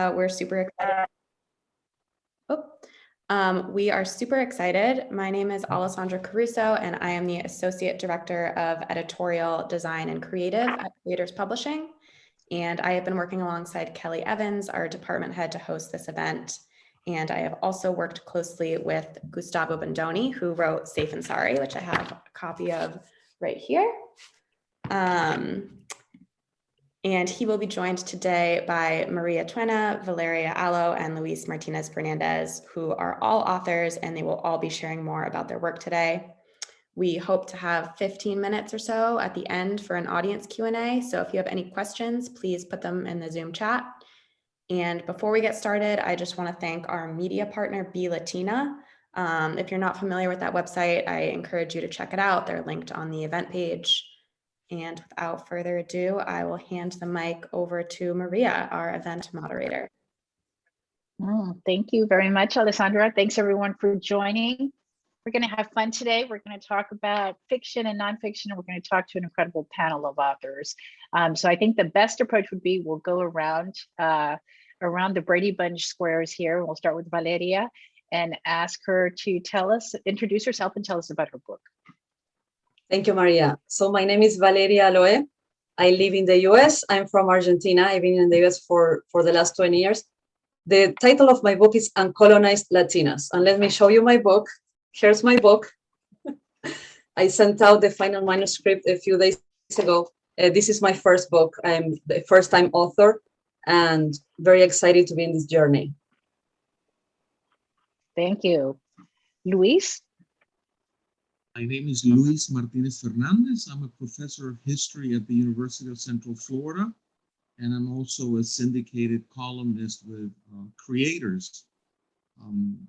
We're super excited. We are super excited. My name is Alessandra Caruso, and I am the Associate Director of Editorial Design and Creative at Creators Publishing. And I have been working alongside Kelly Evans, our department head, to host this event. And I have also worked closely with Gustavo Bondoni, who wrote Safe and Sorry, which I have a copy of right here. And he will be joined today by Maria Tuena, Valeria Allo, and Luis Martínez-Fernández, who are all authors, and they will all be sharing more about their work today. We hope to have 15 minutes or so at the end for an audience Q&A. So if you have any questions, please put them in the Zoom chat. And before we get started, I just want to thank our media partner, Be Latina. If you're not familiar with that website, I encourage you to check it out. They're linked on the event page. And without further ado, I will hand the mic over to Maria, our event moderator. Thank you very much, Alessandra. Thanks everyone for joining. We're going to have fun today. We're going to talk about fiction and nonfiction, and we're going to talk to an incredible panel of authors. So I think the best approach would be we'll go around the Brady Bunch squares here. We'll start with Valeria and ask her to introduce herself and tell us about her book. Thank you, Maria. So my name is Valeria Aloe. I live in the US. I'm from Argentina. I've been in the US for the last 20 years. The title of my book is Uncolonized Latinas. And let me show you my book. Here's my book. I sent out the final manuscript a few days ago. This is my first book. I'm the first-time author and very excited to be in this journey. Thank you. Luis? My name is Luis Martínez-Fernández. I'm a professor of history at the University of Central Florida, and I'm also a syndicated columnist with Creators. I'm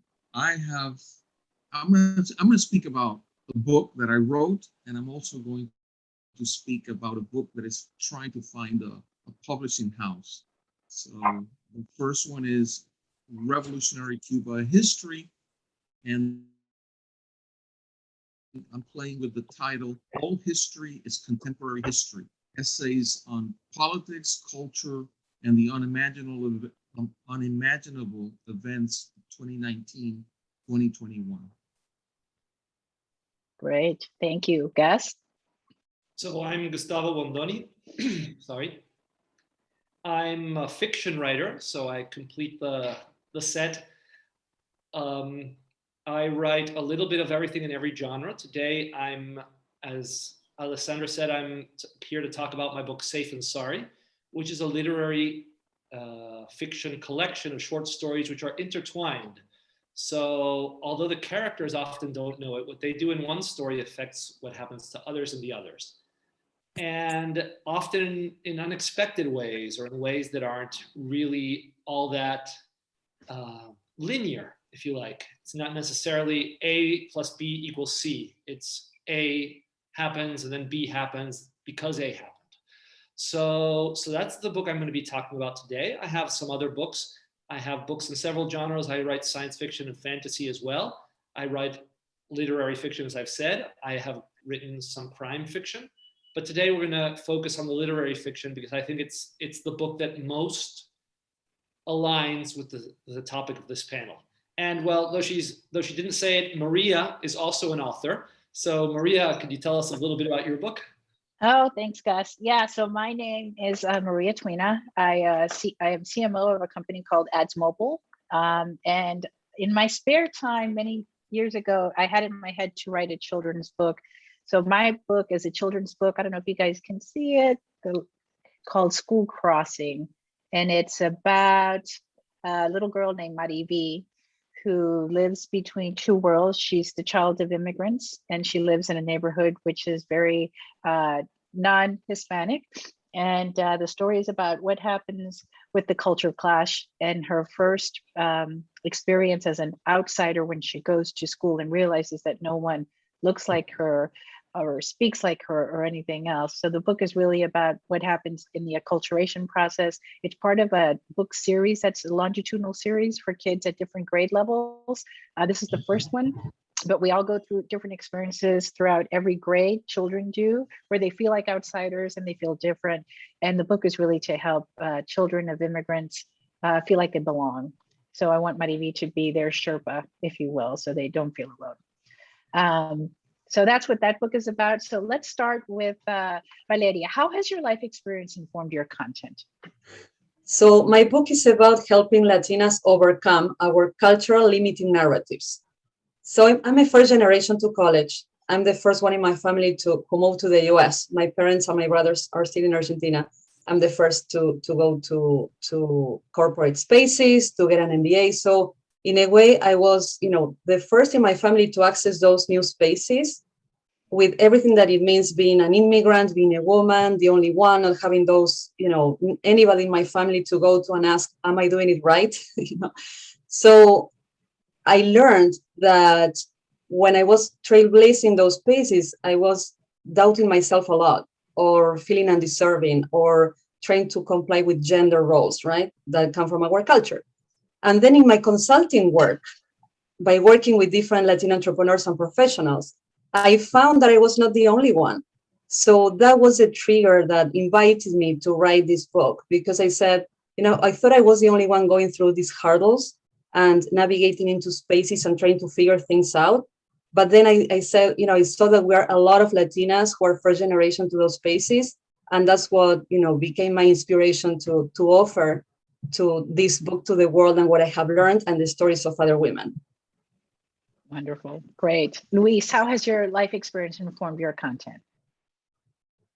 going to speak about a book that I wrote, and I'm also going to speak about a book that is trying to find a publishing house. So the first one is Revolutionary Cuba History, and I'm playing with the title, All History is Contemporary History, Essays on Politics, Culture, and the Unimaginable Events of 2019-2021. Great, thank you. Gus? So I'm Gustavo Bondoni, sorry. I'm a fiction writer, so I complete the set. I write a little bit of everything in every genre. Today, as Alessandra said, I'm here to talk about my book, Safe and Sorry, which is a literary fiction collection of short stories which are intertwined. So although the characters often don't know it, what they do in one story affects what happens to others in the others. And often in unexpected ways, or in ways that aren't really all that linear, if you like. It's not necessarily A plus B equals C. It's A happens and then B happens because A happened. So that's the book I'm going to be talking about today. I have some other books. I have books in several genres. I write science fiction and fantasy as well. I write literary fiction, as I've said. I have written some crime fiction. But today we're going to focus on the literary fiction because I think it's the book that most aligns with the topic of this panel. And well, though she didn't say it, Maria is also an author. So Maria, could you tell us a little bit about your book? Oh, thanks, Gus. Yeah, so my name is Maria Tuena. I am CMO of a company called Ads Mobile. And in my spare time, many years ago, I had it in my head to write a children's book. So my book is a children's book. I don't know if you guys can see it, called School Crossing. And it's about a little girl named Mariví, who lives between two worlds. She's the child of immigrants, and she lives in a neighborhood which is very non-Hispanic. And the story is about what happens with the culture clash and her first experience as an outsider when she goes to school and realizes that no one looks like her or speaks like her or anything else. So the book is really about what happens in the acculturation process. It's part of a book series that's a longitudinal series for kids at different grade levels. This is the first one, but we all go through different experiences throughout every grade, children do, where they feel like outsiders and they feel different. And the book is really to help children of immigrants feel like they belong. So I want Mariví to be their Sherpa, if you will, so they don't feel alone. So that's what that book is about. So let's start with Valeria. How has your life experience informed your content? So my book is about helping Latinas overcome our cultural limiting narratives. So I'm a first generation to college. I'm the first one in my family who moved to the US. My parents and my brothers are still in Argentina. I'm the first to go to corporate spaces, to get an MBA. So in a way, I was, the first in my family to access those new spaces with everything that it means being an immigrant, being a woman, the only one, not having those, anybody in my family to go to and ask, am I doing it right? So I learned that when I was trailblazing those spaces, I was doubting myself a lot, or feeling undeserving, or trying to comply with gender roles, right, that come from our culture. And then in my consulting work, by working with different Latin entrepreneurs and professionals, I found that I was not the only one. So that was a trigger that invited me to write this book, because I said, I thought I was the only one going through these hurdles and navigating into spaces and trying to figure things out. But then I said, I saw that we are a lot of Latinas who are first generation to those spaces. And that's what, became my inspiration to offer to this book to the world, and what I have learned and the stories of other women. Wonderful. Great. Luis, how has your life experience informed your content?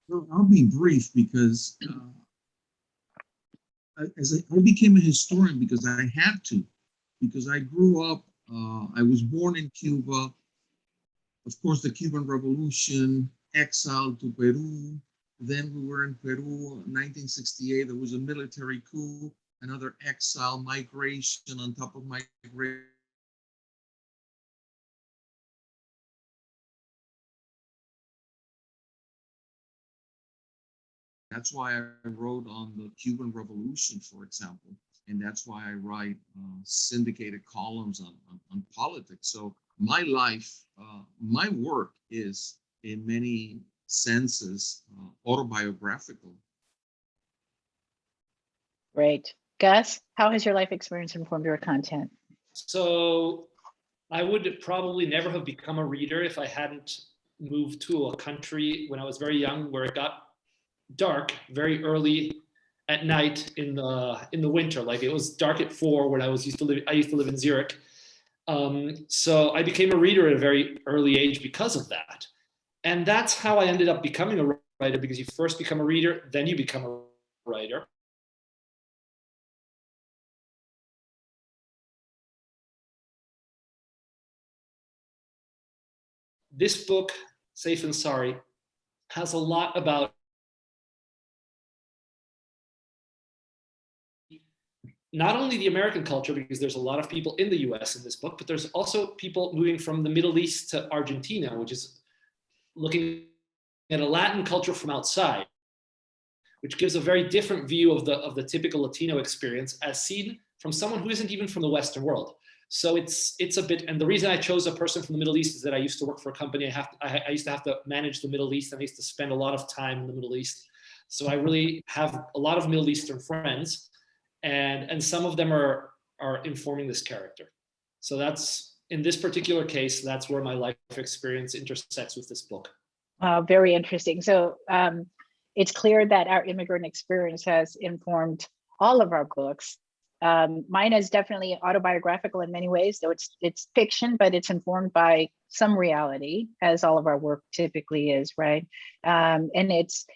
Well, I'll be brief because I became a historian because I had to, because I grew up, I was born in Cuba. Of course, the Cuban Revolution, exile to Peru. Then we were in Peru in 1968. There was a military coup, another exile, migration on top of migration. That's why I wrote on the Cuban Revolution, for example, and that's why I write syndicated columns on politics. So my life, my work is in many senses autobiographical. Great. Gus, how has your life experience informed your content? So I would probably never have become a reader if I hadn't moved to a country when I was very young, where it got dark very early at night in the winter. Like, it was dark at 4 when I used to live in Zurich. So I became a reader at a very early age because of that. And that's how I ended up becoming a writer, because you first become a reader, then you become a writer. This book, Safe and Sorry, has a lot about not only the American culture, because there's a lot of people in the US in this book, but there's also people moving from the Middle East to Argentina, which is looking at a Latin culture from outside, which gives a very different view of the typical Latino experience as seen from someone who isn't even from the Western world. So it's a bit, and the reason I chose a person from the Middle East is that I used to work for a company. I used to have to manage the Middle East, and I used to spend a lot of time in the Middle East. So I really have a lot of Middle Eastern friends, and some of them are informing this character. So that's, in this particular case, that's where my life experience intersects with this book. Very interesting. So it's clear that our immigrant experience has informed all of our books. Mine is definitely autobiographical in many ways, though it's fiction, but it's informed by some reality, as all of our work typically is, right? And it's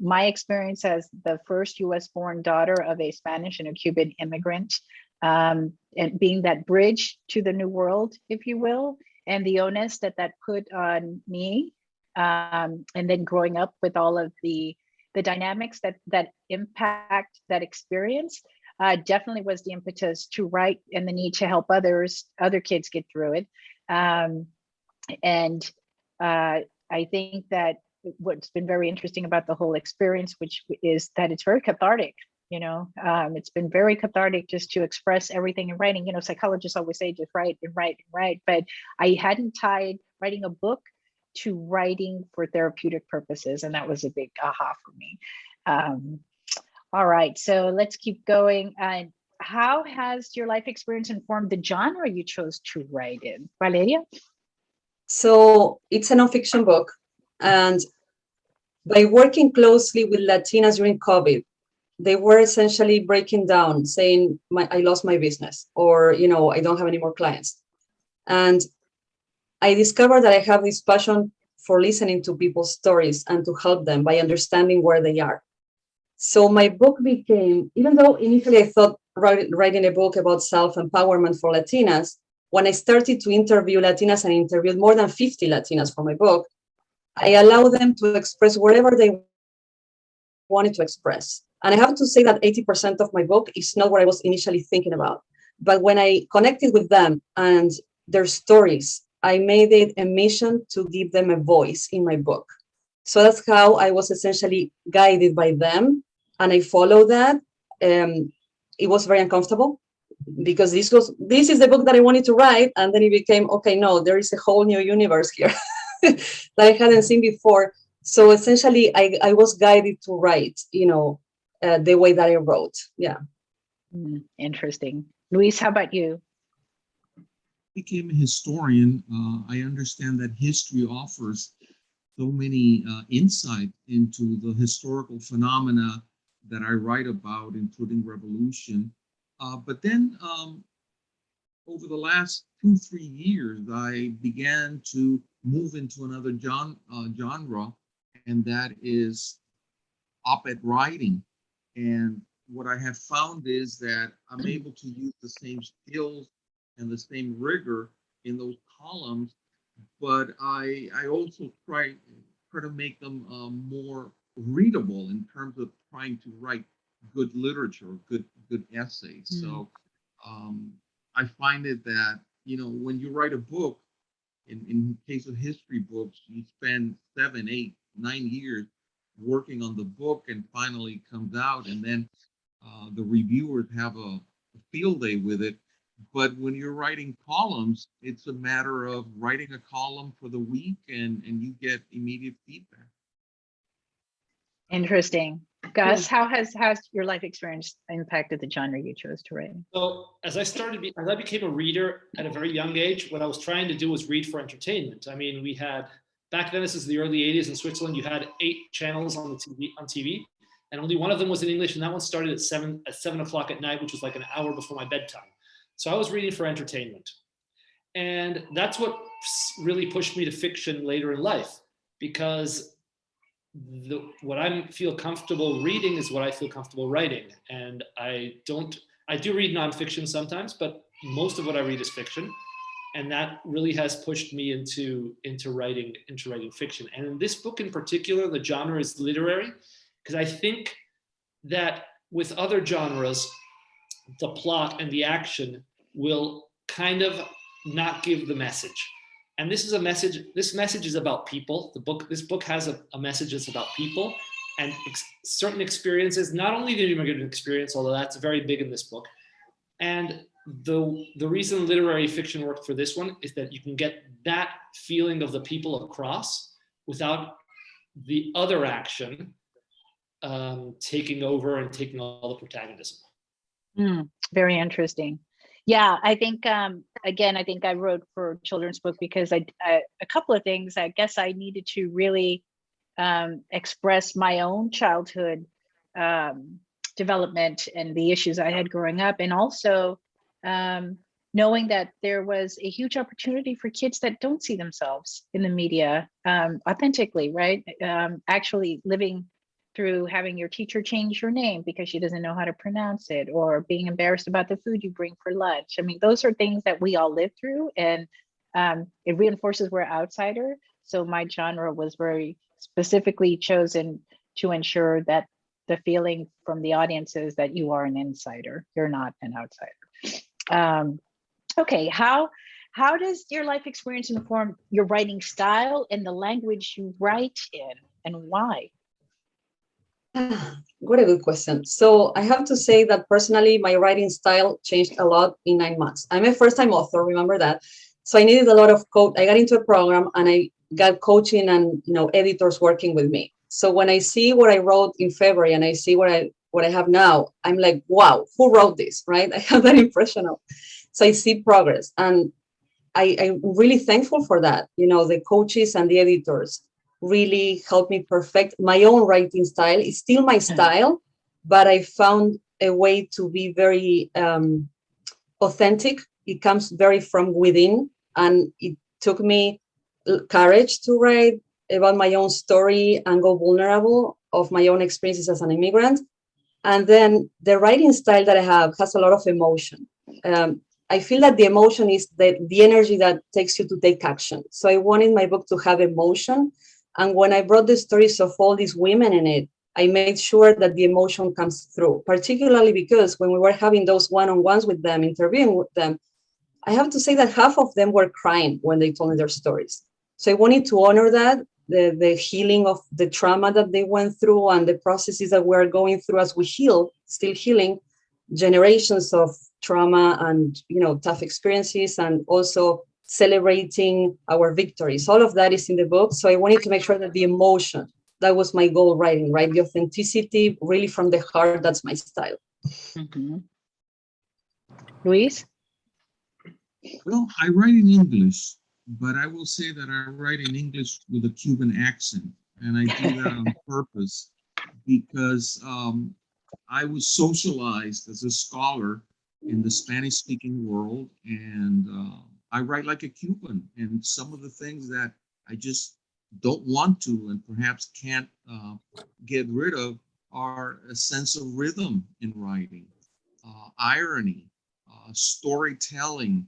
my experience as the first US-born daughter of a Spanish and a Cuban immigrant, and being that bridge to the new world, if you will, and the onus that put on me, and then growing up with all of the dynamics that impact that experience. Definitely was the impetus to write, and the need to help other kids get through it. And I think that what's been very interesting about the whole experience, which is that it's very cathartic. It's been very cathartic just to express everything in writing. Psychologists always say just write and write and write, but I hadn't tied writing a book to writing for therapeutic purposes, and that was a big aha for me. All right, so let's keep going. How has your life experience informed the genre you chose to write in? Valeria? So it's a nonfiction book. And by working closely with Latinas during COVID, they were essentially breaking down, saying, I lost my business, or, I don't have any more clients. And I discovered that I have this passion for listening to people's stories and to help them by understanding where they are. So my book became, even though initially I thought writing a book about self-empowerment for Latinas, when I started to interview Latinas and interviewed more than 50 Latinas for my book, I allowed them to express whatever they wanted to express. And I have to say that 80% of my book is not what I was initially thinking about. But when I connected with them and their stories, I made it a mission to give them a voice in my book. So that's how I was essentially guided by them. And I followed that. It was very uncomfortable because this is the book that I wanted to write. And then it became, okay, no, there is a whole new universe here that I hadn't seen before. So essentially, I was guided to write, the way that I wrote. Yeah. Interesting. Luis, how about you? Became a historian. I understand that history offers so many insight into the historical phenomena that I write about, including revolution. But then over the last 2-3 years, I began to move into another genre, and that is op-ed writing. And what I have found is that I'm able to use the same skills and the same rigor in those columns, but I also try to make them more readable in terms of trying to write good literature, good essays. So I find it that, when you write a book, in case of history books, you spend 7, 8, 9 years working on the book, and finally it comes out, and then the reviewers have a field day with it. But when you're writing columns, it's a matter of writing a column for the week, and you get immediate feedback. Interesting. Gus, how has your life experience impacted the genre you chose to write? So as I became a reader at a very young age, what I was trying to do was read for entertainment. I mean, we had, back then, this is the early 80s in Switzerland, you had 8 channels on TV, and only one of them was in English, and that one started at 7 o'clock at night, which was like an hour before my bedtime. So I was reading for entertainment. And that's what really pushed me to fiction later in life, because what I feel comfortable reading is what I feel comfortable writing. And I do read nonfiction sometimes, but most of what I read is fiction. And that really has pushed me into writing fiction. And in this book in particular, the genre is literary, because I think that with other genres, the plot and the action will kind of not give the message. And this is a message. This message is about people. This book has a message that's about people and certain experiences, not only the immigrant experience, although that's very big in this book. And the reason literary fiction worked for this one is that you can get that feeling of the people across without the other action taking over and taking all the protagonism. Very interesting. Yeah, I think, again, I think I wrote for a children's book because a couple of things. I guess I needed to really express my own childhood development and the issues I had growing up. And also knowing that there was a huge opportunity for kids that don't see themselves in the media authentically, right? Actually living through having your teacher change your name because she doesn't know how to pronounce it, or being embarrassed about the food you bring for lunch. I mean, those are things that we all live through, and it reinforces we're outsider. So my genre was very specifically chosen to ensure that the feeling from the audience is that you are an insider, you're not an outsider. Okay, how does your life experience inform your writing style and the language you write in, and why? What a good question. So I have to say that personally, my writing style changed a lot in 9 months. I'm a first-time author, remember that. So I needed a lot of I got into a program and I got coaching and editors working with me. So when I see what I wrote in February and I see what what I have now, I'm like, wow, who wrote this, right? I have that impression of, so I see progress. And I'm really thankful for that. You know, the coaches and the editors really helped me perfect my own writing style. It's still my style, but I found a way to be very authentic. It comes very from within, and it took me courage to write about my own story and go vulnerable of my own experiences as an immigrant. And then the writing style that I have has a lot of emotion. I feel that the emotion is the energy that takes you to take action. So I wanted my book to have emotion. And when I brought the stories of all these women in it, I made sure that the emotion comes through, particularly because when we were having those one-on-ones with them, interviewing with them, I have to say that half of them were crying when they told me their stories. So I wanted to honor that, the healing of the trauma that they went through and the processes that we're going through as we heal, still healing generations of trauma and, you know, tough experiences, and also celebrating our victories. All of that is in the book. So I wanted to make sure that the emotion, that was my goal writing, right? The authenticity, really from the heart, that's my style. Mm-hmm. Luis? Well, I write in English, but I will say that I write in English with a Cuban accent, and I do that on purpose because I was socialized as a scholar in the Spanish-speaking world, and I write like a Cuban, and some of the things that I just don't want to and perhaps can't get rid of are a sense of rhythm in writing, irony, storytelling,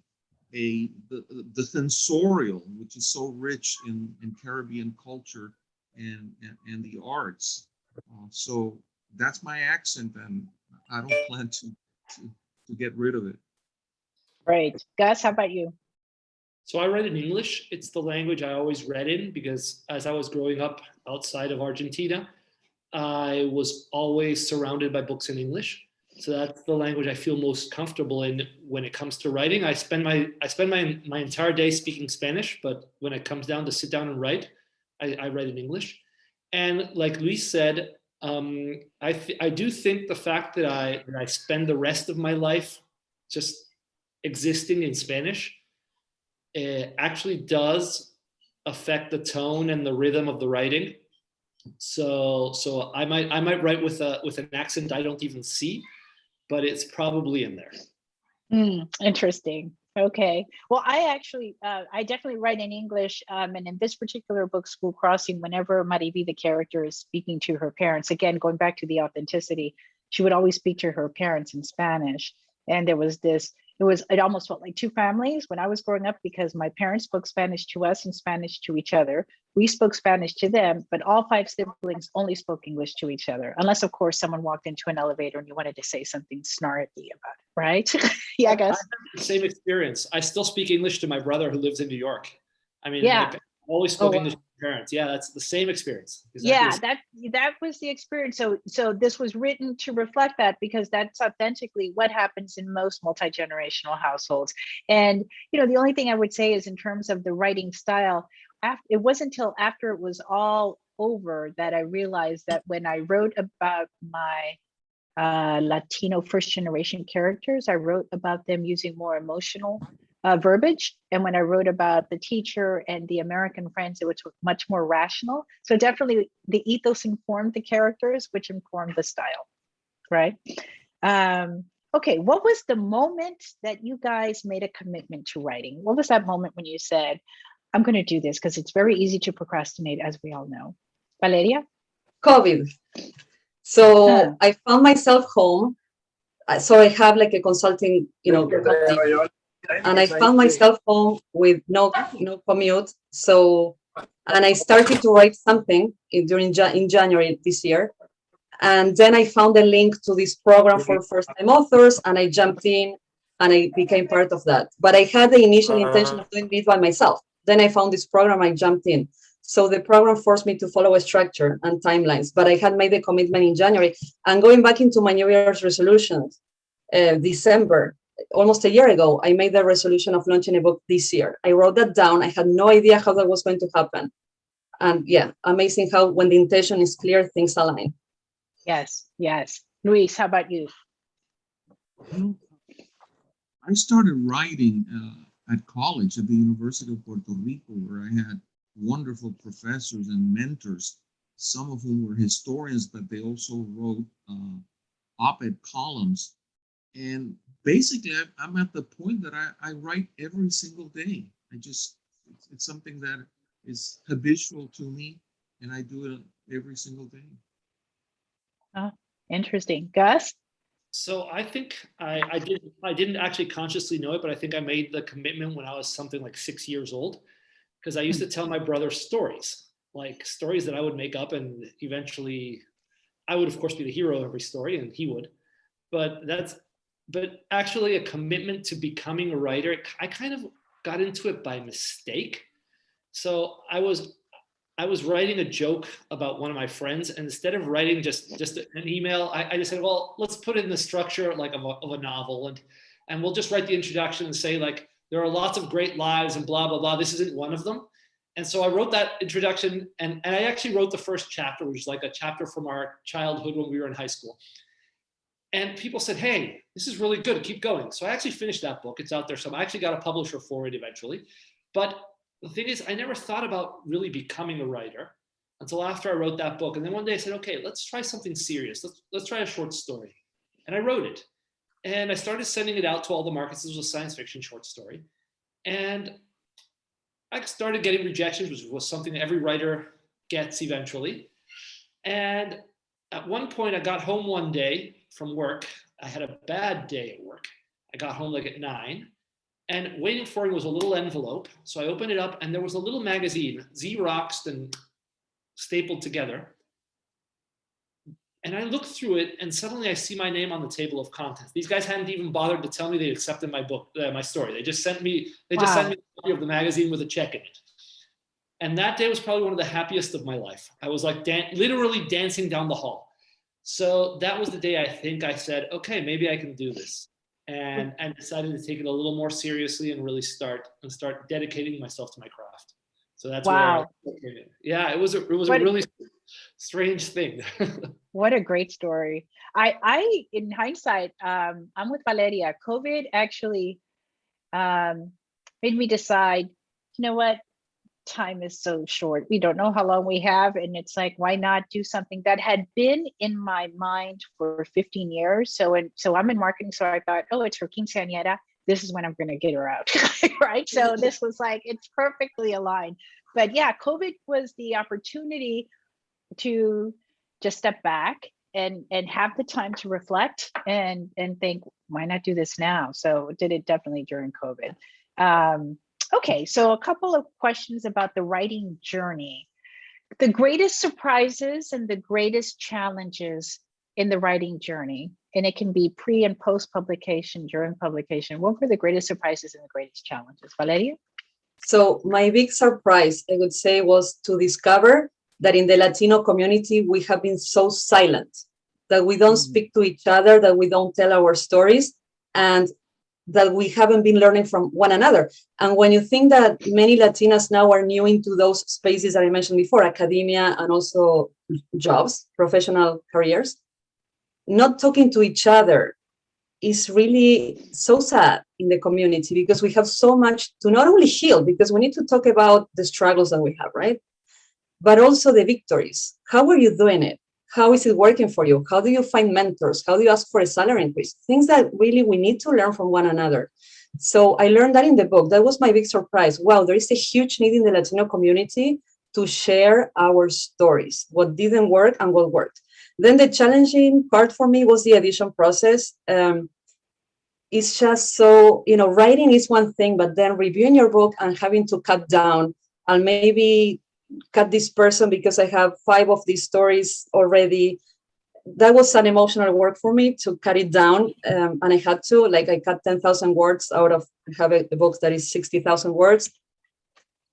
the sensorial, which is so rich in Caribbean culture and the arts. So that's my accent, and I don't plan to get rid of it. Great. Gus, how about you? So I write in English. It's the language I always read in because as I was growing up outside of Argentina, I was always surrounded by books in English. So that's the language I feel most comfortable in when it comes to writing. I spend my entire day speaking Spanish, but when it comes down to sit down and write, I write in English. And like Luis said, I do think the fact that I spend the rest of my life just existing in Spanish actually does affect the tone and the rhythm of the writing. So I might write with an accent I don't even see, but it's probably in there. Interesting. Okay. Well, I definitely write in English. And in this particular book, School Crossing, whenever Mariby, the character, is speaking to her parents, again, going back to the authenticity, she would always speak to her parents in Spanish. And there was it almost felt like two families when I was growing up, because my parents spoke Spanish to us and Spanish to each other. We spoke Spanish to them, but all 5 siblings only spoke English to each other, unless, of course, someone walked into an elevator and you wanted to say something snarky about it, right? Yeah, I guess. Same experience. I still speak English to my brother who lives in New York. I mean, yeah. I always spoke English to my parents. Yeah, that's the same experience. Exactly. Yeah, that was the experience. So this was written to reflect that, because that's authentically what happens in most multi-generational households. And, you know, the only thing I would say is in terms of the writing style, it wasn't until after it was all over that I realized that when I wrote about my Latino first generation characters, I wrote about them using more emotional verbiage. And when I wrote about the teacher and the American friends, it was much more rational. So definitely the ethos informed the characters, which informed the style, right? Okay, what was the moment that you guys made a commitment to writing? What was that moment when you said, I'm going to do this? Because it's very easy to procrastinate, as we all know. Valeria? COVID. So I found myself home. So I have like a consulting, and I found myself home with no commute. So, and I started to write something in January this year. And then I found a link to this program for first-time authors, and I jumped in and I became part of that. But I had the initial intention of doing it by myself. Then I found this program, I jumped in. So the program forced me to follow a structure and timelines, but I had made the commitment in January. And going back into my New Year's resolutions, December, almost a year ago, I made the resolution of launching a book this year. I wrote that down. I had no idea how that was going to happen. And yeah, amazing how when the intention is clear, things align. Yes, yes. Luis, how about you? Well, I started writing at college at the University of Puerto Rico, where I had wonderful professors and mentors, some of whom were historians, but they also wrote op-ed columns. And basically, I'm at the point that I write every single day. It's something that is habitual to me, and I do it every single day. Oh, interesting. Gus? So I think I didn't actually consciously know it, but I think I made the commitment when I was something like 6 years old, because I used to tell my brother stories, like stories that I would make up, and eventually I would of course be the hero of every story, and he would. But actually a commitment to becoming a writer, I kind of got into it by mistake. So I was writing a joke about one of my friends, and instead of writing just an email, I just said, well, let's put it in the structure like of a novel, and we'll just write the introduction and say, like, there are lots of great lives and blah, blah, blah. This isn't one of them. And so I wrote that introduction, and I actually wrote the first chapter, which is like a chapter from our childhood when we were in high school. And people said, hey, this is really good, keep going. So I actually finished that book. It's out there. So I actually got a publisher for it eventually. But the thing is, I never thought about really becoming a writer until after I wrote that book. And then one day I said, okay, let's try something serious. Let's try a short story. And I wrote it. And I started sending it out to all the markets. This was a science fiction short story. And I started getting rejections, which was something that every writer gets eventually. And at one point, I got home one day from work. I had a bad day at work. I got home like at 9. And waiting for it was a little envelope. So I opened it up, and there was a little magazine, Xeroxed and stapled together. And I looked through it, and suddenly I see my name on the table of contents. These guys hadn't even bothered to tell me they accepted my book, my story. They just sent me a copy of the magazine with a check in it. And that day was probably one of the happiest of my life. I was like literally dancing down the hall. So that was the day I think I said, okay, maybe I can do this. And decided to take it a little more seriously and really start dedicating myself to my craft. So that's wow. Yeah, it was a really strange thing. What a great story. I in hindsight, I'm with Valeria. COVID actually made me decide, you know what? Time is so short. We don't know how long we have. And it's like, why not do something that had been in my mind for 15 years? So I'm in marketing. So I thought, oh, it's her quinceañera. This is when I'm going to get her out. Right. So this was like, it's perfectly aligned. But yeah, COVID was the opportunity to just step back and have the time to reflect and think, why not do this now? So did it definitely during COVID. Okay, so a couple of questions about the writing journey. The greatest surprises and the greatest challenges in the writing journey, and it can be pre and post publication, during publication. What were the greatest surprises and the greatest challenges? Valeria? So my big surprise, I would say, was to discover that in the Latino community, we have been so silent, that we don't speak to each other, that we don't tell our stories, and that we haven't been learning from one another. And when you think that many Latinas now are new into those spaces that I mentioned before, academia and also jobs, professional careers, not talking to each other is really so sad in the community, because we have so much to not only heal, because we need to talk about the struggles that we have, right? But also the victories. How are you doing it? How is it working for you? How do you find mentors? How do you ask for a salary increase? Things that really we need to learn from one another. So I learned that in the book. That was my big surprise. Wow, there is a huge need in the Latino community to share our stories, what didn't work and what worked. Then the challenging part for me was the edition process. It's just so, writing is one thing, but then reviewing your book and having to cut down and maybe cut this person because I have 5 of these stories already. That was an emotional work for me to cut it down. And I had to, I cut 10,000 words out of, I have a book that is 60,000 words.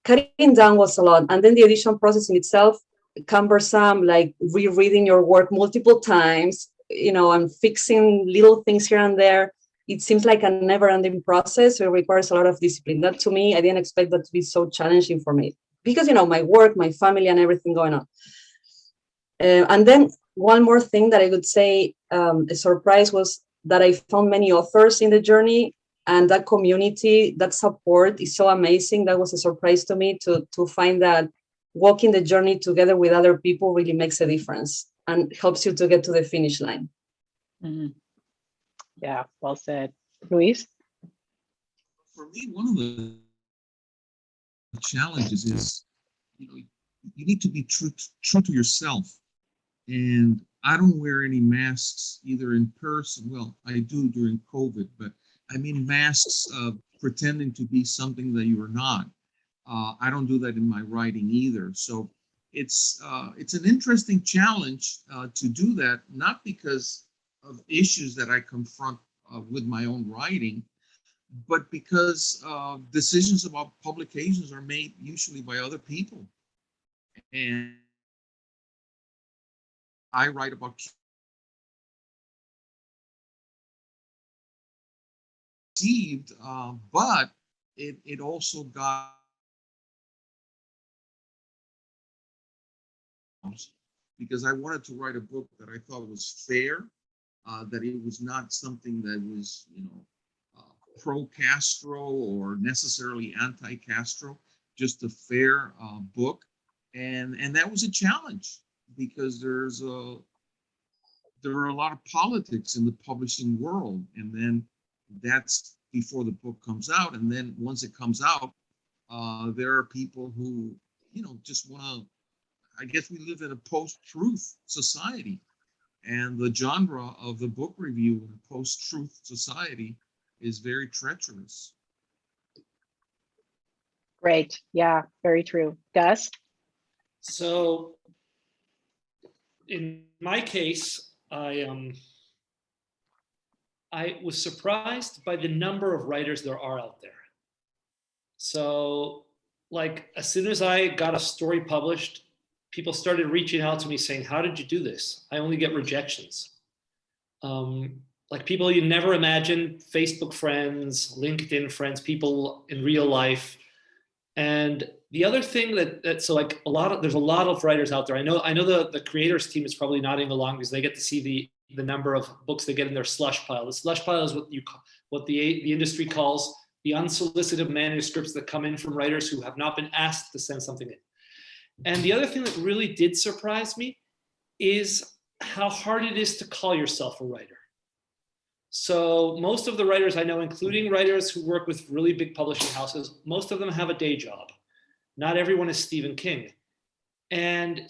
Cutting down was a lot. And then the edition process in itself, cumbersome, like rereading your work multiple times, and fixing little things here and there. It seems like a never-ending process. So it requires a lot of discipline. That, to me, I didn't expect that to be so challenging for me, because, my work, my family, and everything going on. And then one more thing that I would say, a surprise was that I found many authors in the journey, and that community, that support is so amazing. That was a surprise to me to find that walking the journey together with other people really makes a difference and helps you to get to the finish line. Mhm. Yeah, well said. Luis? For me, one of the challenges is, you know, you need to be true to yourself. And I don't wear any masks either in person. Well, I do during COVID, but I mean masks of pretending to be something that you are not. I don't do that in my writing either. So it's an interesting challenge to do that, not because of issues that I confront with my own writing, but because decisions about publications are made usually by other people. And I write about received, but it also got because I wanted to write a book that I thought was fair, that it was not something that was, pro-Castro or necessarily anti-Castro, just a fair book, and that was a challenge because there are a lot of politics in the publishing world, and then that's before the book comes out, and then once it comes out, there are people who just want to. I guess we live in a post-truth society, and the genre of the book review in a post-truth society is very treacherous. Great. Yeah, very true. Gus? So in my case, I was surprised by the number of writers there are out there. So, like, as soon as I got a story published, people started reaching out to me saying, "How did you do this? I only get rejections." Like people you never imagined, Facebook friends, LinkedIn friends, people in real life. And the other thing so like there's a lot of writers out there. I know the creators team is probably nodding along because they get to see the number of books they get in their slush pile. The slush pile is what the industry calls the unsolicited manuscripts that come in from writers who have not been asked to send something in. And the other thing that really did surprise me is how hard it is to call yourself a writer. So most of the writers I know, including writers who work with really big publishing houses, most of them have a day job. Not everyone is Stephen King. And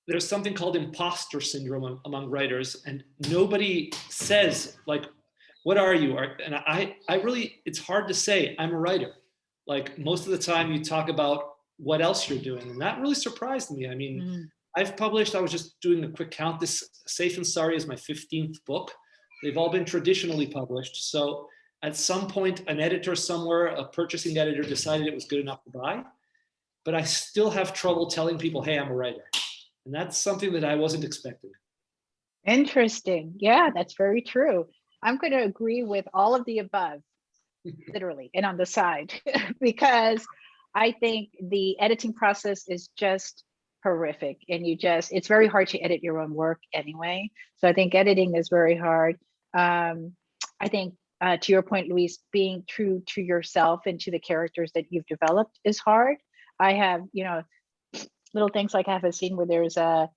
there's something called imposter syndrome among writers, and nobody says, like, what are you? And I really, it's hard to say I'm a writer. Like most of the time you talk about what else you're doing. And that really surprised me. I mean, I've published, I was just doing a quick count. This Safe and Sorry is my 15th book. They've all been traditionally published. So at some point, an editor somewhere, a purchasing editor decided it was good enough to buy. But I still have trouble telling people, hey, I'm a writer. And that's something that I wasn't expecting. Interesting. Yeah, that's very true. I'm going to agree with all of the above, literally, and on the side, because I think the editing process is just horrific. And it's very hard to edit your own work anyway. So I think editing is very hard. I think to your point, Luis, being true to yourself and to the characters that you've developed is hard. I have, little things like I have a scene where there's a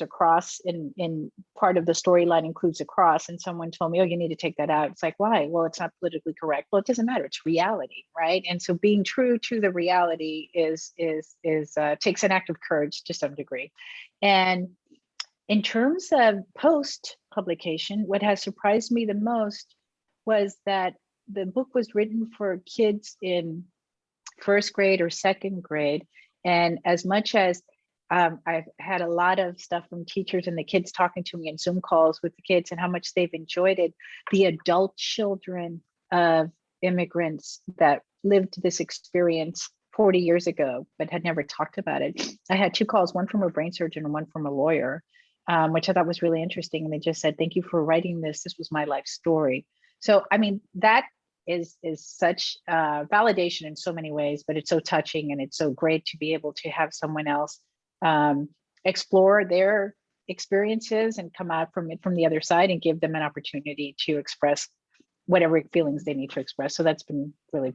cross in part of the storyline includes a cross, and someone told me, oh, you need to take that out. It's like, why? Well, it's not politically correct. Well, it doesn't matter. It's reality, right? And so being true to the reality is takes an act of courage to some degree. And in terms of post publication, what has surprised me the most was that the book was written for kids in first grade or second grade. And as much as I've had a lot of stuff from teachers and the kids talking to me in Zoom calls with the kids and how much they've enjoyed it, the adult children of immigrants that lived this experience 40 years ago, but had never talked about it. I had 2 calls, one from a brain surgeon and one from a lawyer, which I thought was really interesting. And they just said, thank you for writing this. This was my life story. So, I mean, that is such validation in so many ways, but it's so touching and it's so great to be able to have someone else explore their experiences and come out from it from the other side and give them an opportunity to express whatever feelings they need to express. So that's been really,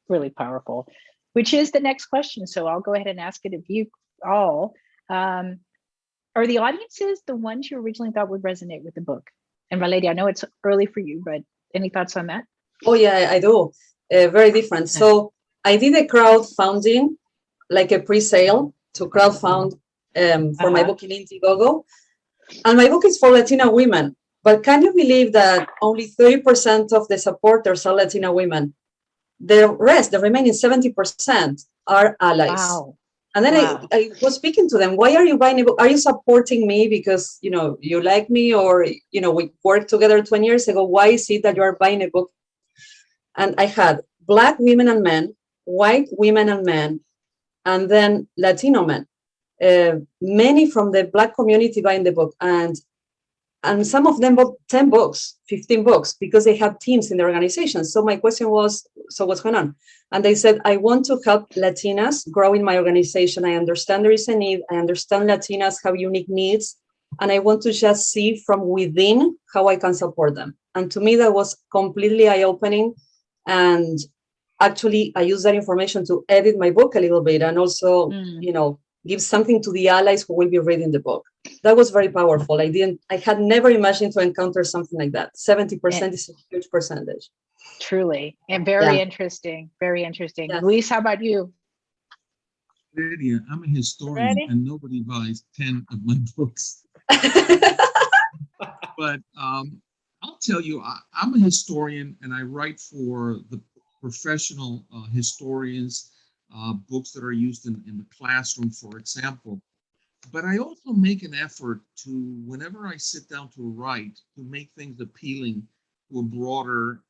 really powerful, which is the next question. So I'll go ahead and ask it of you all. Are the audiences the ones you originally thought would resonate with the book? And Valeria, I know it's early for you, but any thoughts on that? Oh yeah, I do. Very different. So I did a crowdfunding, like a pre-sale to crowdfund for my book in Indiegogo. And my book is for Latina women. But can you believe that only 30% of the supporters are Latina women? The rest, the remaining 70%, are allies. Wow. And then I was speaking to them, why are you buying a book? Are you supporting me because, you know, you like me, or, you know, we worked together 20 years ago. Why is it that you are buying a book? And I had Black women and men, white women and men, and then Latino men. Many from the Black community buying the book. And some of them bought 10 books, 15 books, because they have teams in their organization. So my question was, so what's going on? And they said, I want to help Latinas grow in my organization. I understand there is a need. I understand Latinas have unique needs. And I want to just see from within how I can support them. And to me, that was completely eye-opening. And actually, I use that information to edit my book a little bit and also, you know, give something to the allies who will be reading the book. That was very powerful. I had never imagined to encounter something like that. 70% is a huge percentage. Truly, and very interesting, very interesting. Yes. Luis, how about you? Lydia, I'm a historian Ready? and nobody buys 10 of my books. But I'll tell you, I'm a historian and I write for the professional historians, books that are used in the classroom, for example. But I also make an effort to, whenever I sit down to write, to make things appealing to a broader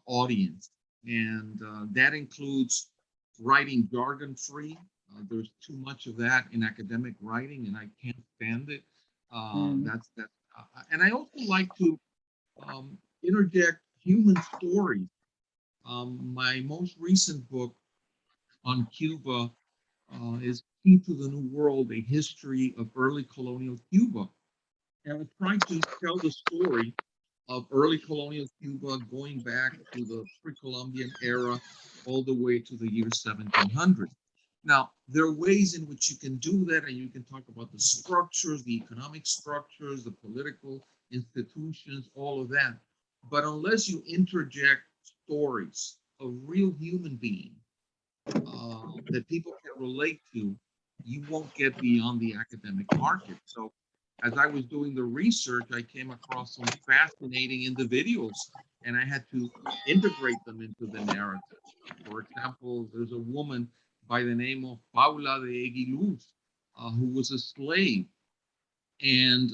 audience. And that includes writing jargon-free. There's too much of that in academic writing, and I can't stand it. And I also like to interject human stories. My most recent book on Cuba is Key to the New World, A History of Early Colonial Cuba. And I tried to tell the story of early colonial Cuba going back to the pre-Columbian era all the way to the year 1700. Now, there are ways in which you can do that, and you can talk about the structures, the economic structures, the political institutions, all of that. But unless you interject stories of real human beings that people can relate to, you won't get beyond the academic market. So as I was doing the research, I came across some fascinating individuals, and I had to integrate them into the narrative. For example, there's a woman by the name of Paula de Eguiluz, who was a slave, and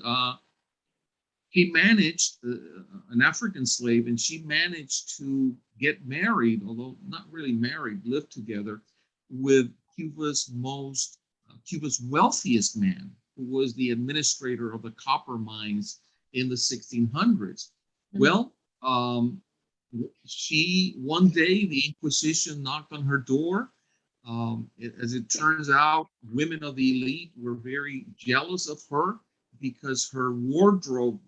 he managed, an African slave, and she managed to get married, although not really married, live together with Cuba's wealthiest man, who was the administrator of the copper mines in the 1600s. Well, one day the Inquisition knocked on her door. As it turns out, women of the elite were very jealous of her because her wardrobe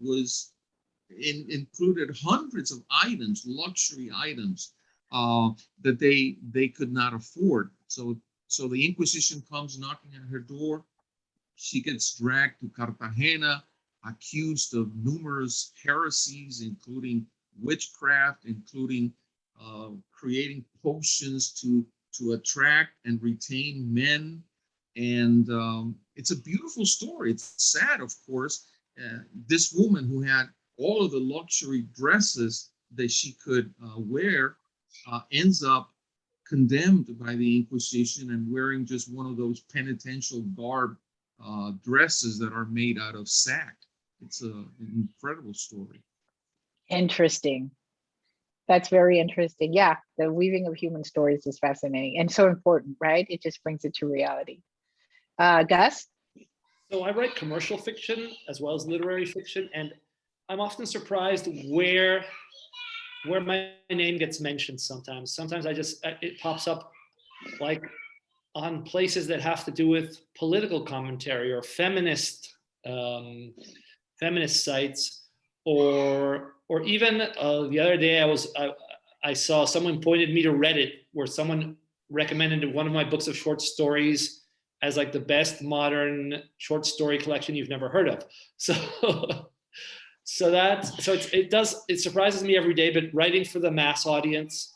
included hundreds of items, luxury items, that they could not afford. So the Inquisition comes knocking at her door. She gets dragged to Cartagena, accused of numerous heresies, including witchcraft, including creating potions to attract and retain men. And it's a beautiful story. It's sad, of course. This woman who had all of the luxury dresses that she could wear ends up condemned by the Inquisition and wearing just one of those penitential garb dresses that are made out of sack. It's an incredible story. Interesting. That's very interesting. Yeah, the weaving of human stories is fascinating and so important, right? It just brings it to reality. Gus? So I write commercial fiction as well as literary fiction, and I'm often surprised where my name gets mentioned sometimes. Sometimes it pops up like on places that have to do with political commentary or feminist feminist sites, or even the other day I saw someone pointed me to Reddit where someone recommended one of my books of short stories as like the best modern short story collection you've never heard of. So it surprises me every day, but writing for the mass audience,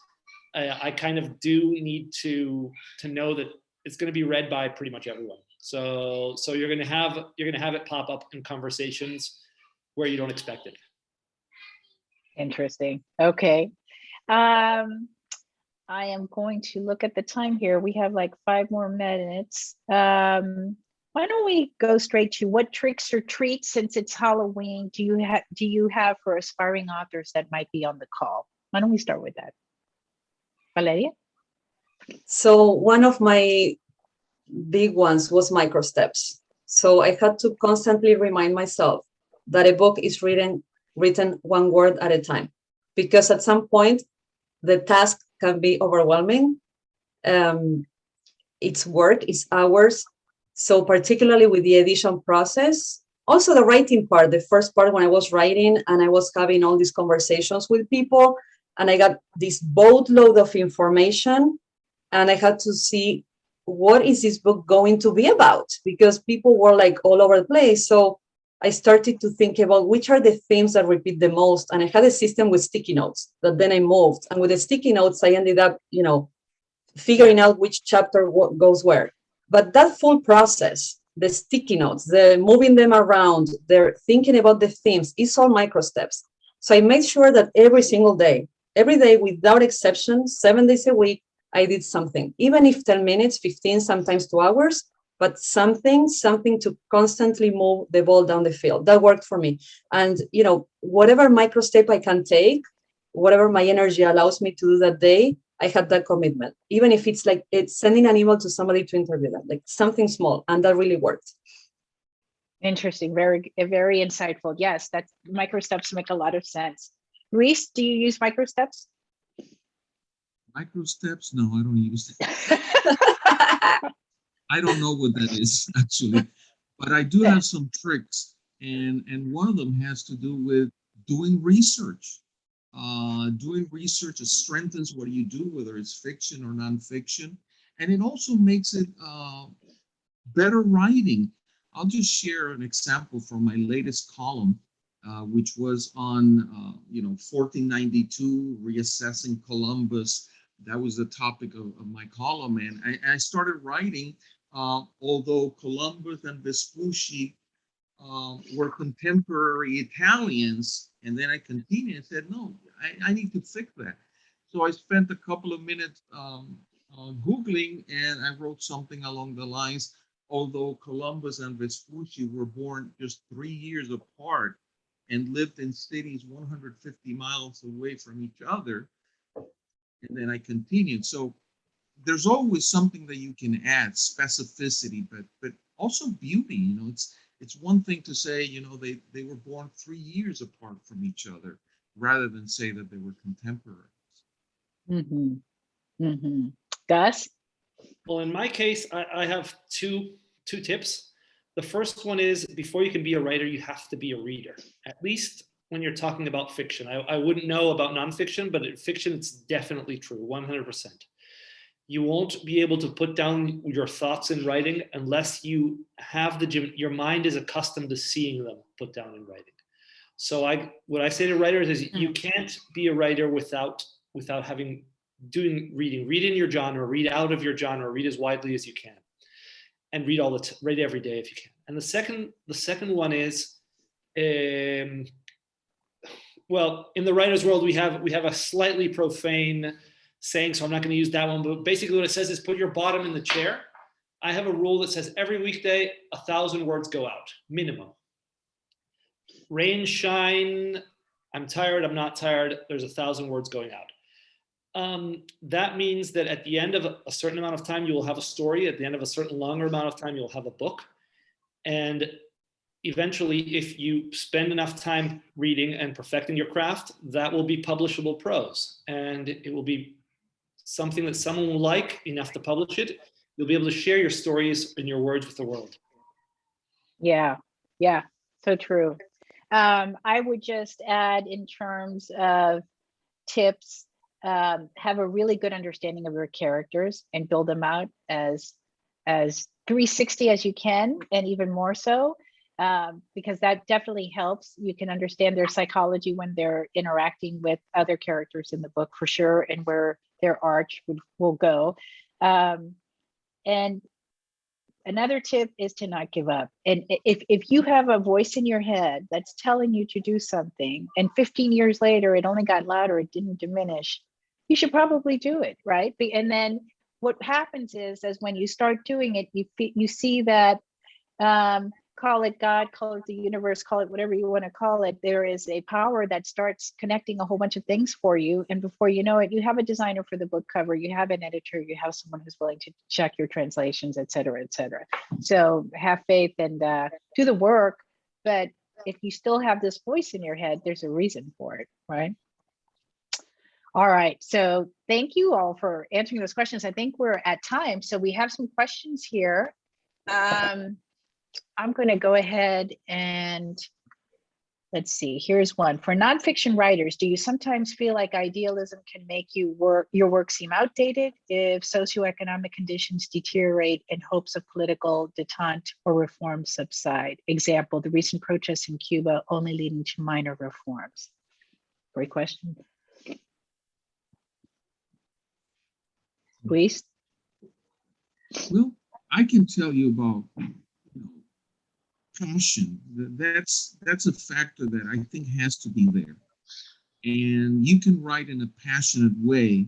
I kind of do need to know that it's going to be read by pretty much everyone. So you're going to have it pop up in conversations where you don't expect it. Interesting. Okay. I am going to look at the time here. We have like 5 more minutes. Why don't we go straight to what tricks or treats, since it's Halloween, do you have for aspiring authors that might be on the call? Why don't we start with that? Valeria? So one of my big ones was micro steps. So I had to constantly remind myself that a book is written one word at a time, because at some point the task can be overwhelming. It's work, it's hours. So particularly with the edition process, also the writing part, the first part when I was writing and I was having all these conversations with people, and I got this boatload of information, and I had to see, what is this book going to be about? Because people were like all over the place. So I started to think about which are the themes that repeat the most. And I had a system with sticky notes that then I moved. And with the sticky notes, I ended up, figuring out which chapter goes where. But that full process, the sticky notes, the moving them around, they're thinking about the themes, it's all micro steps. So I made sure that every day without exception, 7 days a week, I did something, even if 10 minutes, 15, sometimes 2 hours, but something to constantly move the ball down the field. That worked for me. And, whatever micro step I can take, whatever my energy allows me to do that day, I had that commitment, even if it's like it's sending an email to somebody to interview them, like something small. And that really worked. Interesting. Very, very insightful. Yes, that micro steps make a lot of sense. Reese, do you use micro steps? Micro steps? No, I don't use it. I don't know what that is, actually, but I do have some tricks, and one of them has to do with doing research. Doing research, it strengthens what you do, whether it's fiction or nonfiction, and it also makes it better writing. I'll just share an example from my latest column, which was on 1492, reassessing Columbus. That was the topic of my column, and I started writing. Although Columbus and Vespucci were contemporary Italians, and then I continued and said, no, I need to fix that. So I spent a couple of minutes Googling, and I wrote something along the lines, although Columbus and Vespucci were born just 3 years apart and lived in cities 150 miles away from each other, and then I continued. So there's always something that you can add, specificity, but also beauty. It's one thing to say, they were born 3 years apart from each other, rather than say that they were contemporaries. Mm-hmm. Mm-hmm. Gus? Well, in my case, I have two tips. The first one is, before you can be a writer, you have to be a reader, at least when you're talking about fiction. I wouldn't know about nonfiction, but in fiction, it's definitely true, 100%. You won't be able to put down your thoughts in writing unless you have your mind is accustomed to seeing them put down in writing. So what I say to writers is, you can't be a writer without reading. Read in your genre, read out of your genre, read as widely as you can, and read every day if you can. And the second one is, well, in the writer's world, we have a slightly profane saying, so I'm not going to use that one, but basically what it says is, put your bottom in the chair. I have a rule that says every weekday 1,000 words go out, minimum. Rain, shine, I'm tired, I'm not tired, there's 1,000 words going out. That means that at the end of a certain amount of time, you will have a story. At the end of a certain longer amount of time, you'll have a book. And eventually, if you spend enough time reading and perfecting your craft, that will be publishable prose. And it will be something that someone will like enough to publish it. You'll be able to share your stories and your words with the world. Yeah, Yeah, so true. I would just add in terms of tips, have a really good understanding of your characters and build them out as 360 as you can, and even more so, because that definitely helps. You can understand their psychology when they're interacting with other characters in the book for sure, and where their arch will go. And another tip is to not give up. And if you have a voice in your head that's telling you to do something, and 15 years later it only got louder, it didn't diminish, you should probably do it, right? And then what happens is when you start doing it, you see that, call it God, call it the universe, call it whatever you want to call it, there is a power that starts connecting a whole bunch of things for you. And before you know it, you have a designer for the book cover, you have an editor, you have someone who's willing to check your translations, et cetera, et cetera. So have faith and do the work. But if you still have this voice in your head, there's a reason for it, right? All right, so thank you all for answering those questions. I think we're at time. So we have some questions here. I'm going to go ahead and let's see. Here's one. For nonfiction writers, do you sometimes feel like idealism can make your work seem outdated if socioeconomic conditions deteriorate and hopes of political detente or reform subside? Example, the recent protests in Cuba only leading to minor reforms. Great question. Luis? Well, I can tell you about passion. That's a factor that I think has to be there. And you can write in a passionate way,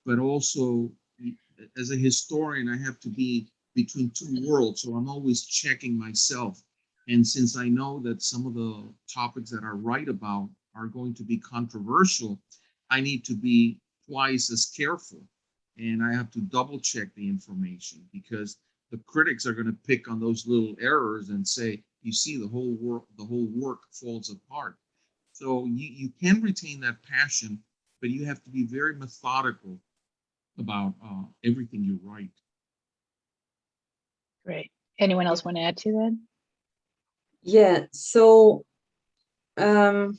but also as a historian, I have to be between two worlds. So I'm always checking myself. And since I know that some of the topics that I write about are going to be controversial, I need to be twice as careful. And I have to double check the information, because the critics are going to pick on those little errors and say, you see, the whole work falls apart. So you can retain that passion, but you have to be very methodical about everything you write. Great. Anyone else want to add to that? Yeah, so I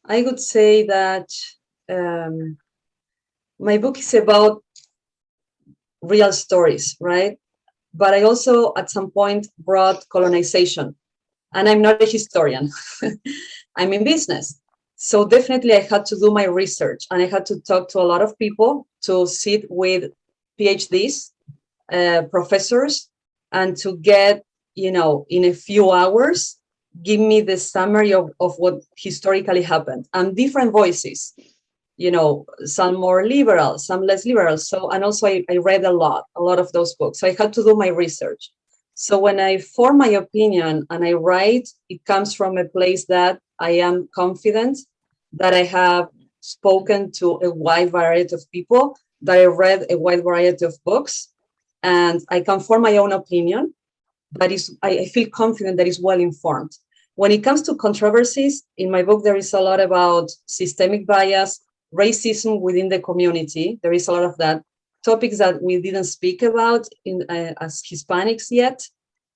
would say that my book is about real stories, right? But I also at some point brought colonization, and I'm not a historian. I'm in business. So definitely I had to do my research, and I had to talk to a lot of people, to sit with PhDs, professors, and to get, in a few hours, give me the summary of what historically happened, and different voices, some more liberal, some less liberal. So, and also I read a lot of those books. So I had to do my research. So when I form my opinion and I write, it comes from a place that I am confident, that I have spoken to a wide variety of people, that I read a wide variety of books, and I can form my own opinion, but I feel confident that it's well informed. When it comes to controversies, in my book, there is a lot about systemic bias, racism within the community. There is a lot of that. Topics that we didn't speak about as Hispanics yet,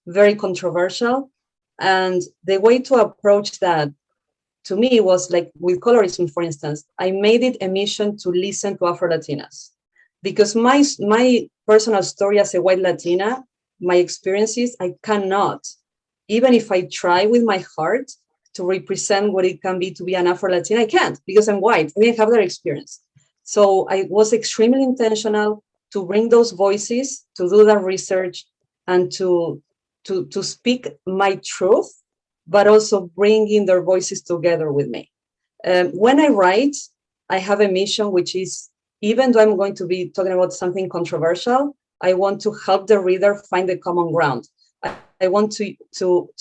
very controversial. And the way to approach that, to me, was like with colorism, for instance. I made it a mission to listen to Afro-Latinas, because my personal story as a white Latina, my experiences, I cannot, even if I try with my heart to represent what it can be to be an Afro-Latina, I can't, because I'm white. I didn't have that experience. So I was extremely intentional to bring those voices, to do that research, and to speak my truth, but also bringing their voices together with me. When I write, I have a mission, which is, even though I'm going to be talking about something controversial, I want to help the reader find the common ground. I want to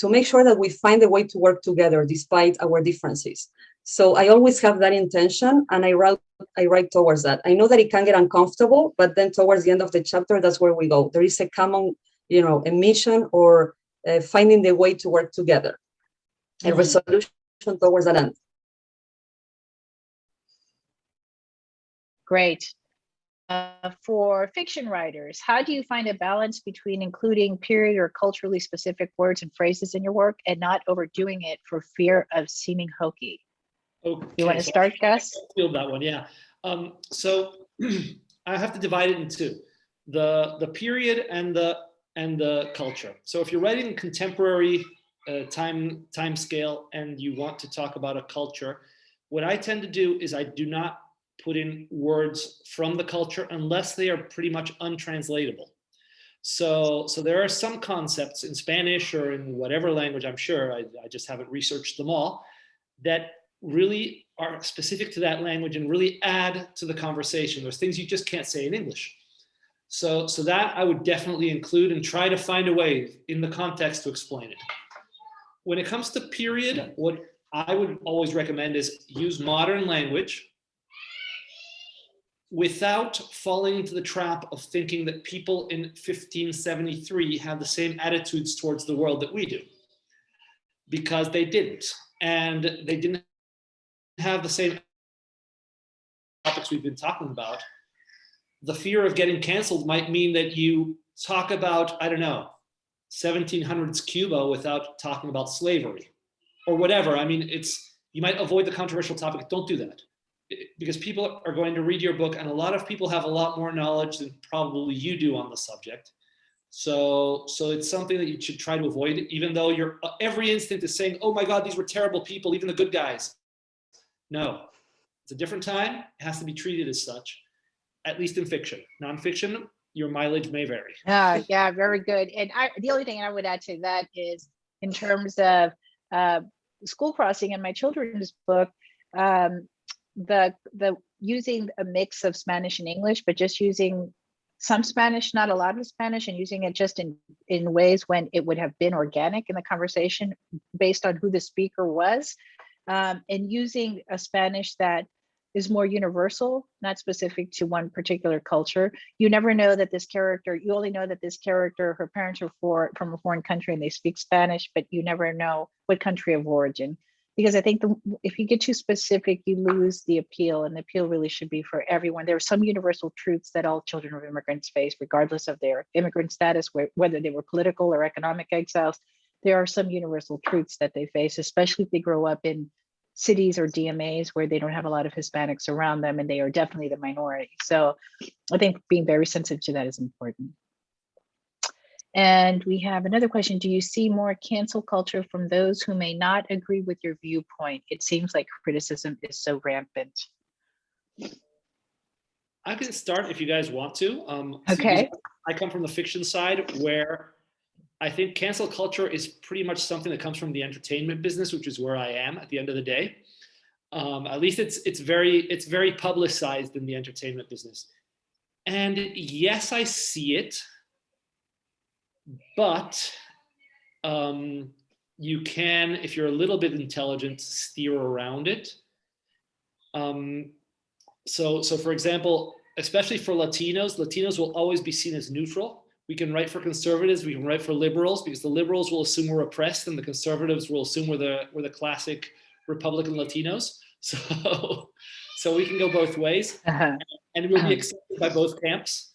make sure that we find a way to work together despite our differences. So I always have that intention, and I write towards that. I know that it can get uncomfortable, but then towards the end of the chapter, that's where we go. There is a common, a mission, or finding the way to work together, a resolution towards that end. Great. for fiction writers, how do you find a balance between including period or culturally specific words and phrases in your work and not overdoing it for fear of seeming hokey? Okay, You want to so start, Gus? I feel that one, yeah. So I have to divide it in two: the period and the culture. So if you're writing contemporary time scale and you want to talk about a culture, what I tend to do is I do not put in words from the culture unless they are pretty much untranslatable. So there are some concepts in Spanish or in whatever language, I'm sure, I just haven't researched them all, that really are specific to that language and really add to the conversation. There's things you just can't say in English. So that I would definitely include and try to find a way in the context to explain it. When it comes to period, what I would always recommend is use modern language without falling into the trap of thinking that people in 1573 have the same attitudes towards the world that we do, because they didn't. And they didn't have the same topics we've been talking about. The fear of getting canceled might mean that you talk about, I don't know, 1700s Cuba without talking about slavery or whatever. I mean, you might avoid the controversial topic. Don't do that, because people are going to read your book, and a lot of people have a lot more knowledge than probably you do on the subject. So it's something that you should try to avoid, even though your every instinct is saying, oh my God, these were terrible people, even the good guys. No, it's a different time. It has to be treated as such, at least in fiction. Nonfiction, your mileage may vary. Yeah, very good. And the only thing I would add to that is, in terms of school crossing in my children's book, the using a mix of Spanish and English, but just using some Spanish, not a lot of Spanish, and using it just in ways when it would have been organic in the conversation based on who the speaker was, and using a Spanish that is more universal, not specific to one particular culture. You never know that this character, you only know that this character, her parents are from a foreign country and they speak Spanish, but you never know what country of origin. Because I think if you get too specific, you lose the appeal, and the appeal really should be for everyone. There are some universal truths that all children of immigrants face, regardless of their immigrant status, whether they were political or economic exiles. There are some universal truths that they face, especially if they grow up in cities or DMAs where they don't have a lot of Hispanics around them, and they are definitely the minority. So I think being very sensitive to that is important. And we have another question. Do you see more cancel culture from those who may not agree with your viewpoint? It seems like criticism is so rampant. I can start if you guys want to. Okay. I come from the fiction side, where I think cancel culture is pretty much something that comes from the entertainment business, which is where I am at the end of the day. At least it's very publicized in the entertainment business. And yes, I see it, but you can, if you're a little bit intelligent, steer around it. So for example, especially for Latinos will always be seen as neutral. We can write for conservatives, we can write for liberals, because the liberals will assume we're oppressed, and the conservatives will assume we're the classic Republican Latinos. So we can go both ways, and it will be accepted by both camps.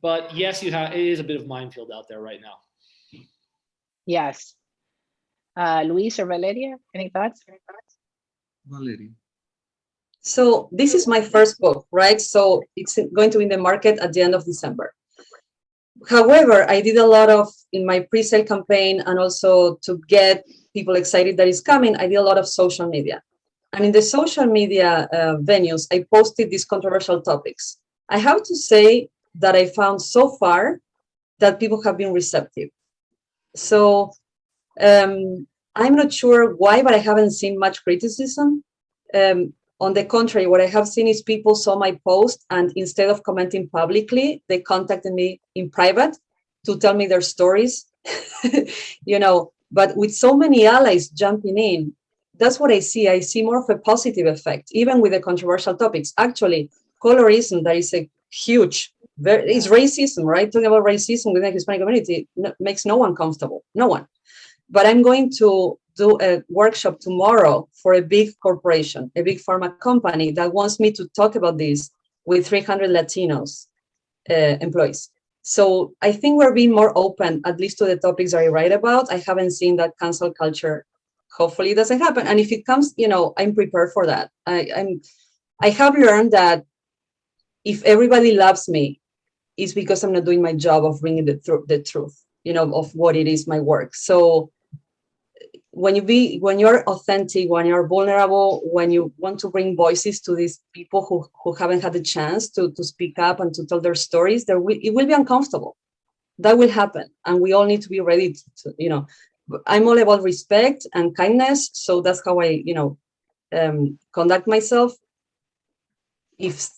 But yes, it is a bit of minefield out there right now. Yes. Luis or Valeria, any thoughts? Valeria. So this is my first book, right? So it's going to be in the market at the end of December. However, I did a lot of, in my pre-sale campaign, and also to get people excited that it's coming, I did a lot of social media. And in the social media venues, I posted these controversial topics. I have to say that I found so far that people have been receptive. So I'm not sure why, but I haven't seen much criticism. On the contrary, what I have seen is people saw my post, and instead of commenting publicly, they contacted me in private to tell me their stories, but with so many allies jumping in, that's what I see. I see more of a positive effect, even with the controversial topics. Actually, colorism, that is a huge, it's racism, right? Talking about racism within the Hispanic community makes no one comfortable, no one. But I'm going to do a workshop tomorrow for a big corporation, a big pharma company that wants me to talk about this with 300 Latinos employees. So I think we're being more open, at least to the topics that I write about. I haven't seen that cancel culture. Hopefully it doesn't happen. And if it comes, I'm prepared for that. I have learned that if everybody loves me, it's because I'm not doing my job of bringing the truth, of what it is, my work. So when you're authentic, when you're vulnerable, when you want to bring voices to these people who haven't had the chance to speak up and to tell their stories, it will be uncomfortable. That will happen. And we all need to be ready to, I'm all about respect and kindness. So that's how I, conduct myself. If,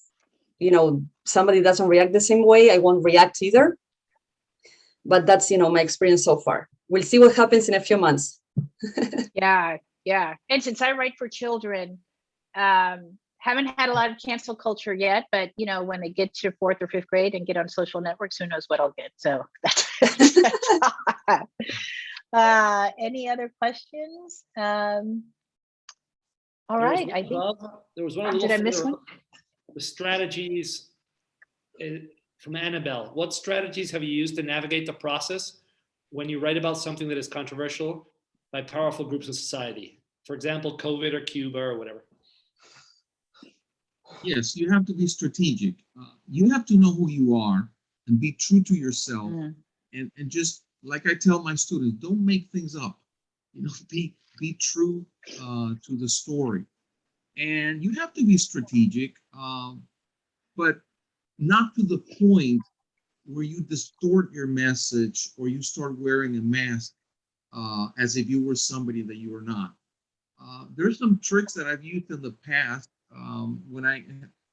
somebody doesn't react the same way, I won't react either. But that's, my experience so far. We'll see what happens in a few months. Yeah. And since I write for children, haven't had a lot of cancel culture yet, but when they get to 4th or 5th grade and get on social networks, who knows what I'll get. So that's any other questions? All right. I think there was one a little did I miss one? The strategies from Annabelle. What strategies have you used to navigate the process when you write about something that is controversial by powerful groups of society? For example, COVID or Cuba or whatever. Yes, you have to be strategic. You have to know who you are and be true to yourself. And just like I tell my students, don't make things up. Be true to the story. And you have to be strategic, but not to the point where you distort your message or you start wearing a mask as if you were somebody that you are not. There's some tricks that I've used in the past.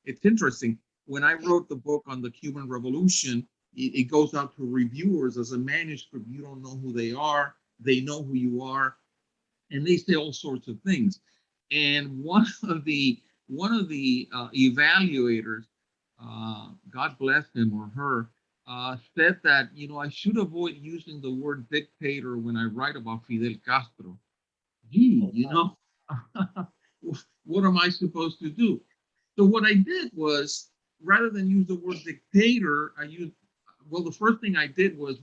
It's interesting, when I wrote the book on the Cuban Revolution, it goes out to reviewers as a manuscript. You don't know who they are, they know who you are, and they say all sorts of things. And one of the evaluators, God bless him or her, said that, I should avoid using the word dictator when I write about Fidel Castro. Gee, what am I supposed to do? So what I did was, rather than use the word dictator, the first thing I did was,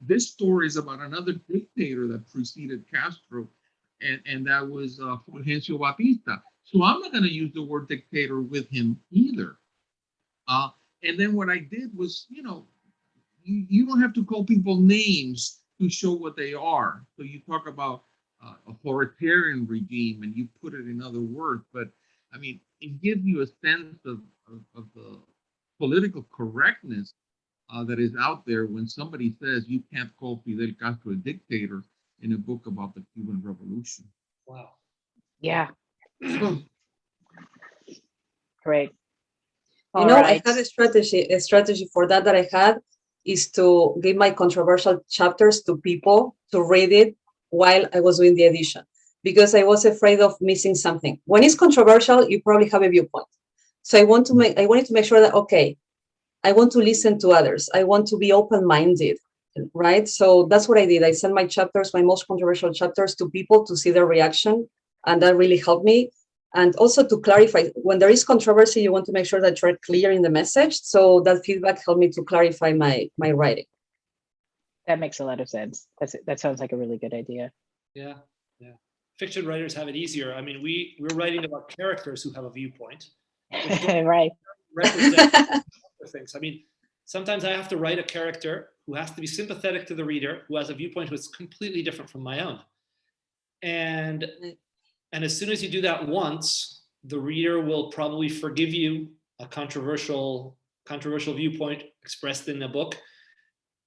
this story is about another dictator that preceded Castro, and that was Fulgencio Batista. So I'm not going to use the word dictator with him either. And then what I did was, you don't have to call people names to show what they are. So you talk about authoritarian regime and you put it in other words, but I mean, it gives you a sense of the political correctness that is out there when somebody says you can't call Fidel Castro a dictator in a book about the Cuban Revolution. Wow. Yeah. Great. I had a strategy for that I had is to give my controversial chapters to people to read it while I was doing the edition, because I was afraid of missing something. When it's controversial, you probably have a viewpoint. So I wanted to make sure that, okay, I want to listen to others. I want to be open-minded, right? So that's what I did. I sent my most controversial chapters to people to see their reaction. And that really helped me. And also to clarify, when there is controversy, you want to make sure that you're clear in the message. So that feedback helped me to clarify my writing. That makes a lot of sense. That sounds like a really good idea. Yeah. Fiction writers have it easier. I mean, we're writing about characters who have a viewpoint. Right. Represent things. I mean, sometimes I have to write a character who has to be sympathetic to the reader, who has a viewpoint who is completely different from my own. And as soon as you do that once, the reader will probably forgive you a controversial viewpoint expressed in a book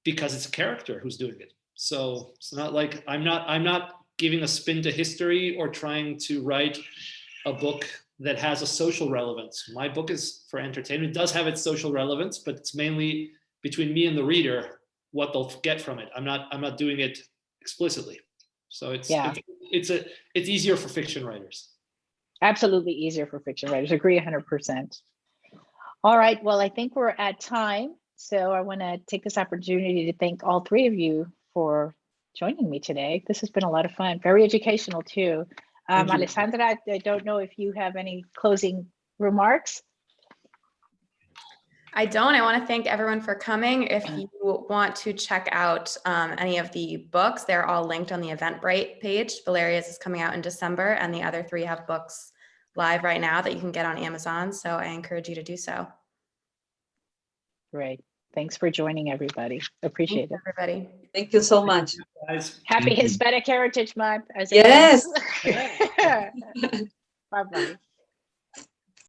because it's a character who's doing it. So it's not like I'm not giving a spin to history or trying to write a book that has a social relevance. My book is for entertainment. It does have its social relevance, but it's mainly between me and the reader what they'll get from it. I'm not doing it explicitly. So it's easier for fiction writers. Absolutely easier for fiction writers. Agree 100%. All right. Well, I think we're at time. So I want to take this opportunity to thank all three of you for joining me today. This has been a lot of fun, very educational too. Alessandra, I don't know if you have any closing remarks. I don't. I want to thank everyone for coming. If you want to check out any of the books, they're all linked on the Eventbrite page. Valeria's is coming out in December, and the other 3 have books live right now that you can get on Amazon. So I encourage you to do so. Great. Thanks for joining, everybody. Appreciate Thanks, it. everybody. Thank you so much. Guys. Happy Thank you. Hispanic Heritage Month. As Yes. Bye-bye.